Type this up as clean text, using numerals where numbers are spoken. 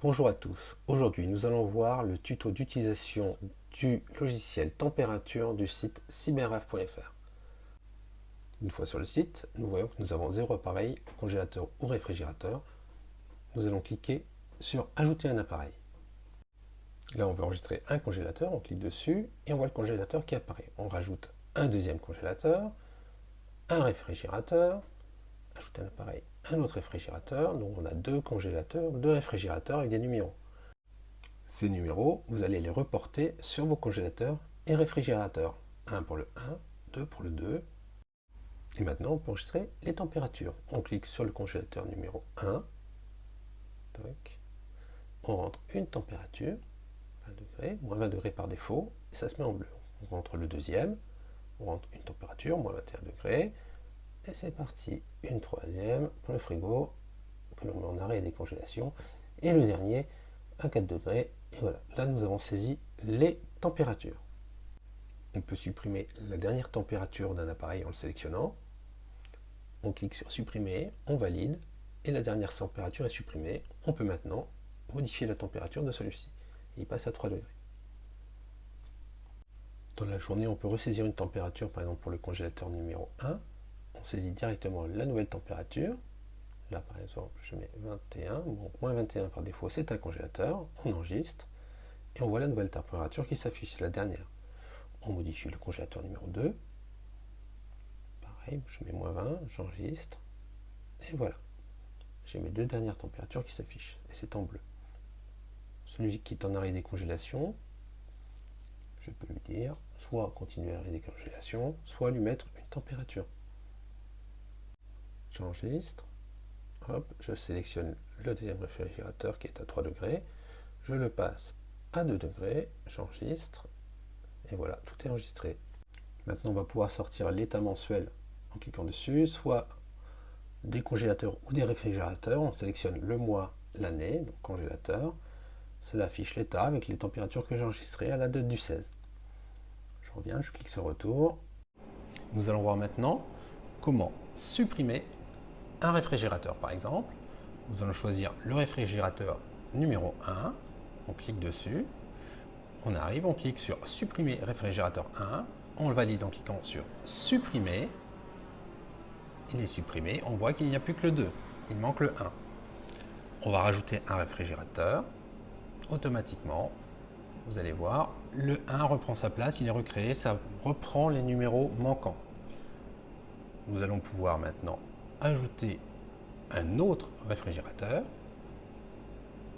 Bonjour à tous, aujourd'hui nous allons voir le tuto d'utilisation du logiciel température du site cyberraf.fr. Une fois sur le site, nous voyons que nous avons 0 appareil, congélateur ou réfrigérateur. Nous allons cliquer sur ajouter un appareil. Là on veut enregistrer un congélateur, on clique dessus et on voit le congélateur qui apparaît. On rajoute un deuxième congélateur, un réfrigérateur, ajouter un appareil, un autre réfrigérateur, donc on a deux congélateurs, deux réfrigérateurs avec des numéros. Ces numéros, vous allez les reporter sur vos congélateurs et réfrigérateurs. 1 pour le 1, 2 pour le 2. Et maintenant, on peut enregistrer les températures. On clique sur le congélateur numéro 1. On rentre une température, 20 degrés, moins 20 degrés par défaut, et ça se met en bleu. On rentre le deuxième, on rentre une température, moins 21 degrés, et c'est parti. Une troisième pour le frigo, que l'on met en arrêt et décongélation, et le dernier à 4 degrés. Et voilà, là nous avons saisi les températures. On peut supprimer la dernière température d'un appareil en le sélectionnant. On clique sur supprimer, on valide, et la dernière température est supprimée. On peut maintenant modifier la température de celui-ci. Il passe à 3 degrés. Dans la journée, on peut ressaisir une température, par exemple pour le congélateur numéro 1. On saisit directement la nouvelle température. Là, par exemple, je mets 21, donc moins 21 par défaut, c'est un congélateur. On enregistre et on voit la nouvelle température qui s'affiche, la dernière. On modifie le congélateur numéro 2. Pareil, je mets moins 20, j'enregistre. Et voilà. J'ai mes deux dernières températures qui s'affichent, et c'est en bleu. Celui qui est en arrêt décongélation, je peux lui dire soit continuer l'arrêt décongélation, soit lui mettre une température. J'enregistre. Hop, je sélectionne le deuxième réfrigérateur qui est à 3 degrés, je le passe à 2 degrés, j'enregistre, et voilà, tout est enregistré. Maintenant, on va pouvoir sortir l'état mensuel en cliquant dessus, soit des congélateurs ou des réfrigérateurs. On sélectionne le mois, l'année, donc congélateur. Cela affiche l'état avec les températures que j'ai enregistrées à la date du 16. Je reviens, je clique sur retour. Nous allons voir maintenant comment supprimer un réfrigérateur par exemple. Nous allons choisir le réfrigérateur numéro 1, on clique dessus, on arrive, on clique sur supprimer réfrigérateur 1, on le valide en cliquant sur supprimer, il est supprimé, on voit qu'il n'y a plus que le 2, il manque le 1. On va rajouter un réfrigérateur, automatiquement, vous allez voir, le 1 reprend sa place, il est recréé, ça reprend les numéros manquants. Nous allons pouvoir maintenant ajouter un autre réfrigérateur.